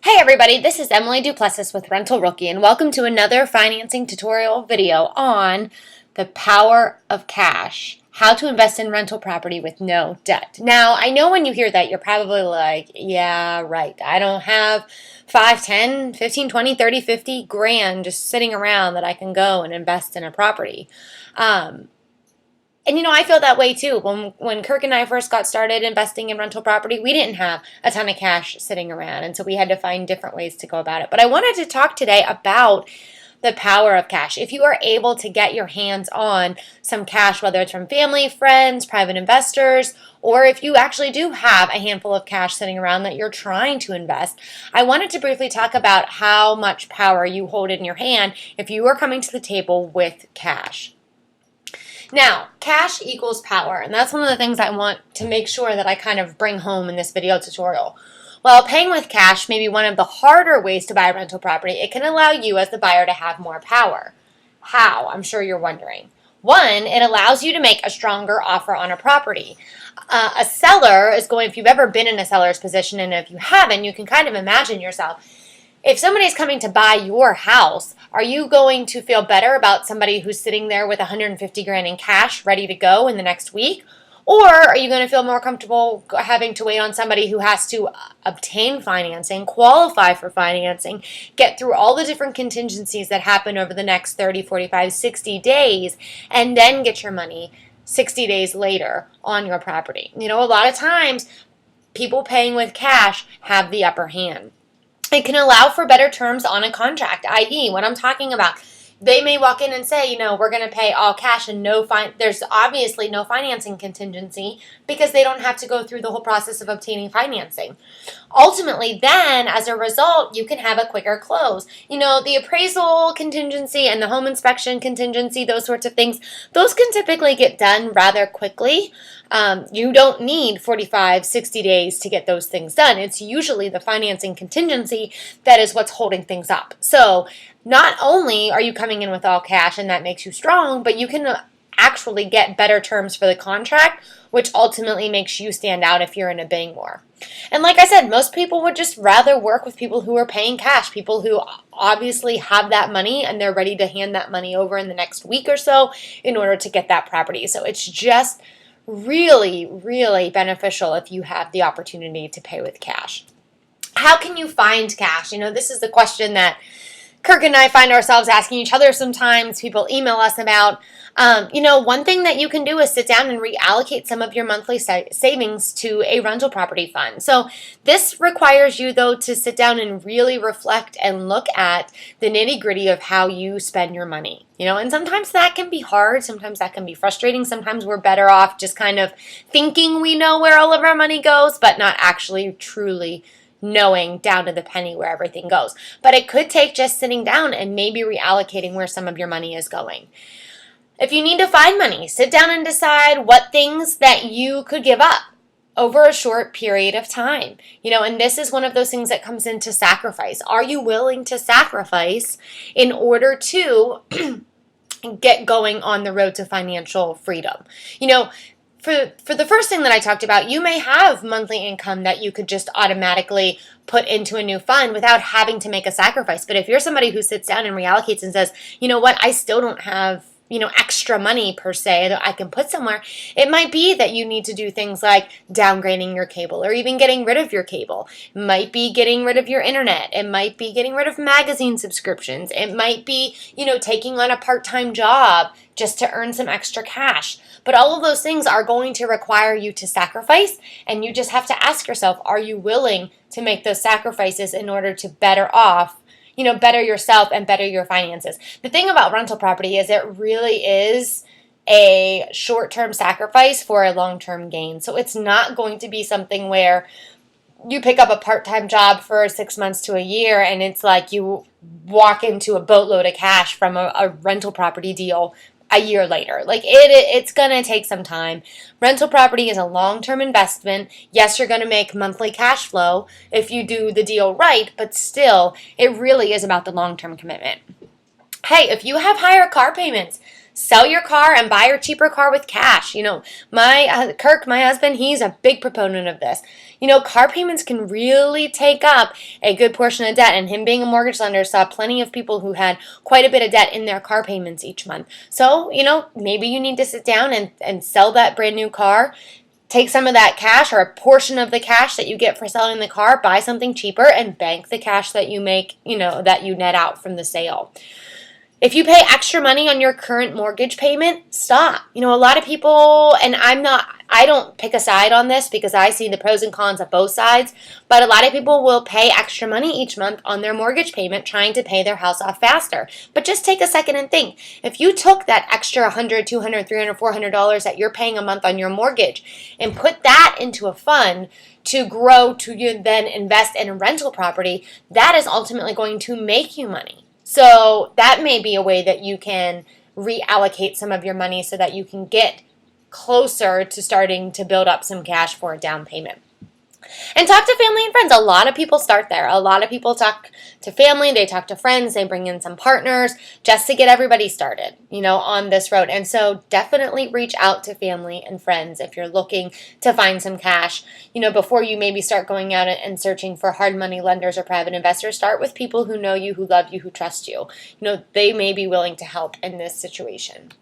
Hey everybody, this is Emily Duplessis with Rental Rookie, and welcome to another financing tutorial video on the power of cash, how to invest in rental property with no debt. Now, I know when you hear that, you're probably like, yeah, right. I don't have 5, 10, 15, 20, 30, 50 grand just sitting around that I can go and invest in a property. And I feel that way too. When Kirk and I first got started investing in rental property, we didn't have a ton of cash sitting around, and so we had to find different ways to go about it. But I wanted to talk today about the power of cash. If you are able to get your hands on some cash, whether it's from family, friends, private investors, or if you actually do have a handful of cash sitting around that you're trying to invest, I wanted to briefly talk about how much power you hold in your hand if you are coming to the table with cash. Now, cash equals power, and that's one of the things I want to make sure that I kind of bring home in this video tutorial. While paying with cash may be one of the harder ways to buy a rental property, it can allow you as the buyer to have more power. How? I'm sure you're wondering. One, it allows you to make a stronger offer on a property. A seller is going, if you've ever been in a seller's position, and if you haven't, you can kind of imagine yourself. If somebody's coming to buy your house, are you going to feel better about somebody who's sitting there with 150 grand in cash ready to go in the next week? Or are you going to feel more comfortable having to wait on somebody who has to obtain financing, qualify for financing, get through all the different contingencies that happen over the next 30, 45, 60 days, and then get your money 60 days later on your property? A lot of times people paying with cash have the upper hand. It can allow for better terms on a contract, i.e., what I'm talking about. They may walk in and say, we're going to pay all cash and there's obviously no financing contingency because they don't have to go through the whole process of obtaining financing. Ultimately, then, as a result, you can have a quicker close. The appraisal contingency and the home inspection contingency, those sorts of things, those can typically get done rather quickly. You don't need 45, 60 days to get those things done. It's usually the financing contingency that is what's holding things up. So not only are you coming in with all cash and that makes you strong, but you can actually get better terms for the contract, which ultimately makes you stand out if you're in a bidding war. And like I said, most people would just rather work with people who are paying cash, people who obviously have that money and they're ready to hand that money over in the next week or so in order to get that property. So it's just really, really beneficial if you have the opportunity to pay with cash. How can you find cash? This is the question that Kirk and I find ourselves asking each other sometimes. People email us about. One thing that you can do is sit down and reallocate some of your monthly savings to a rental property fund. So this requires you, though, to sit down and really reflect and look at the nitty-gritty of how you spend your money. And sometimes that can be hard. Sometimes that can be frustrating. Sometimes we're better off just kind of thinking we know where all of our money goes, but not actually truly knowing down to the penny where everything goes. But it could take just sitting down and maybe reallocating where some of your money is going. If you need to find money, sit down and decide what things that you could give up over a short period of time. And this is one of those things that comes into sacrifice. Are you willing to sacrifice in order to get going on the road to financial freedom? For the first thing that I talked about, you may have monthly income that you could just automatically put into a new fund without having to make a sacrifice. But if you're somebody who sits down and reallocates and says, I still don't have extra money per se that I can put somewhere, it might be that you need to do things like downgrading your cable or even getting rid of your cable. It might be getting rid of your internet. It might be getting rid of magazine subscriptions. It might be, taking on a part-time job just to earn some extra cash. But all of those things are going to require you to sacrifice, and you just have to ask yourself, are you willing to make those sacrifices in order to better yourself and better your finances? The thing about rental property is it really is a short-term sacrifice for a long-term gain. So it's not going to be something where you pick up a part-time job for 6 months to a year and it's like you walk into a boatload of cash from a rental property deal a year later. It's going to take some time. Rental property is a long-term investment. Yes, you're going to make monthly cash flow if you do the deal right, but still, it really is about the long-term commitment. Hey, if you have higher car payments, Sell your car and buy your cheaper car with cash. Kirk, my husband, he's a big proponent of this. Car payments can really take up a good portion of debt, and him being a mortgage lender saw plenty of people who had quite a bit of debt in their car payments each month. So, maybe you need to sit down and sell that brand new car. Take some of that cash or a portion of the cash that you get for selling the car, buy something cheaper, and bank the cash that you make, that you net out from the sale. If you pay extra money on your current mortgage payment, stop. A lot of people, and I don't pick a side on this because I see the pros and cons of both sides, but a lot of people will pay extra money each month on their mortgage payment trying to pay their house off faster. But just take a second and think. If you took that extra $100, $200, $300, $400 that you're paying a month on your mortgage and put that into a fund to grow to then invest in a rental property, that is ultimately going to make you money. So that may be a way that you can reallocate some of your money so that you can get closer to starting to build up some cash for a down payment. And talk to family and friends. A lot of people start there. A lot of people talk to family, they talk to friends, they bring in some partners just to get everybody started, on this road. And so definitely reach out to family and friends if you're looking to find some cash. Before you maybe start going out and searching for hard money lenders or private investors, start with people who know you, who love you, who trust you. They may be willing to help in this situation.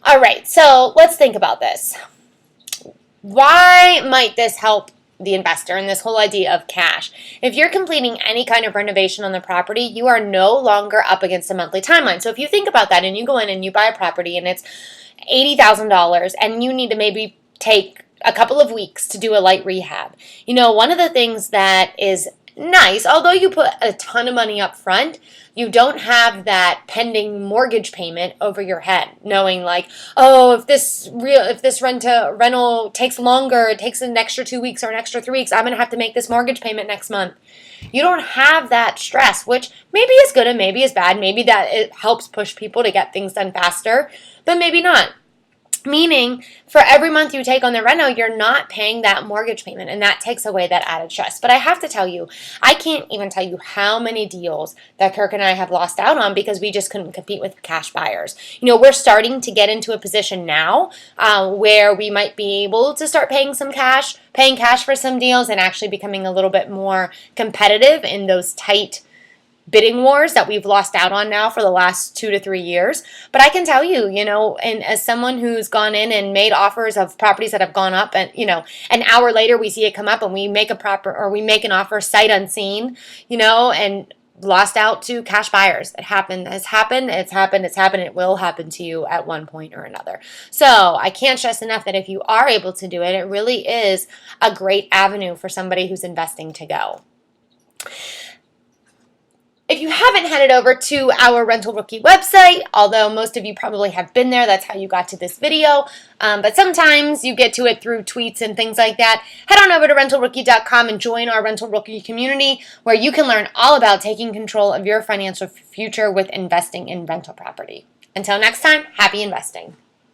All right, so let's think about this. Why might this help the investor and this whole idea of cash? If you're completing any kind of renovation on the property, you are no longer up against a monthly timeline. So if you think about that and you go in and you buy a property and it's $80,000 and you need to maybe take a couple of weeks to do a light rehab. One of the things that is nice, although you put a ton of money up front, you don't have that pending mortgage payment over your head, knowing if this rental takes longer, it takes an extra 2 weeks or an extra 3 weeks, I'm going to have to make this mortgage payment next month. You don't have that stress, which maybe is good and maybe is bad. Maybe that it helps push people to get things done faster, but maybe not. Meaning, for every month you take on the reno, you're not paying that mortgage payment, and that takes away that added stress. But I have to tell you, I can't even tell you how many deals that Kirk and I have lost out on because we just couldn't compete with cash buyers. We're starting to get into a position now where we might be able to start paying cash for some deals and actually becoming a little bit more competitive in those tight bidding wars that we've lost out on now for the last 2 to 3 years. But I can tell you, and as someone who's gone in and made offers of properties that have gone up, and an hour later we see it come up and we make an offer sight unseen, and lost out to cash buyers. It has happened. It will happen to you at one point or another. So I can't stress enough that if you are able to do it, it really is a great avenue for somebody who's investing to go. If you haven't headed over to our Rental Rookie website, although most of you probably have been there, that's how you got to this video, but sometimes you get to it through tweets and things like that, head on over to rentalrookie.com and join our Rental Rookie community where you can learn all about taking control of your financial future with investing in rental property. Until next time, happy investing.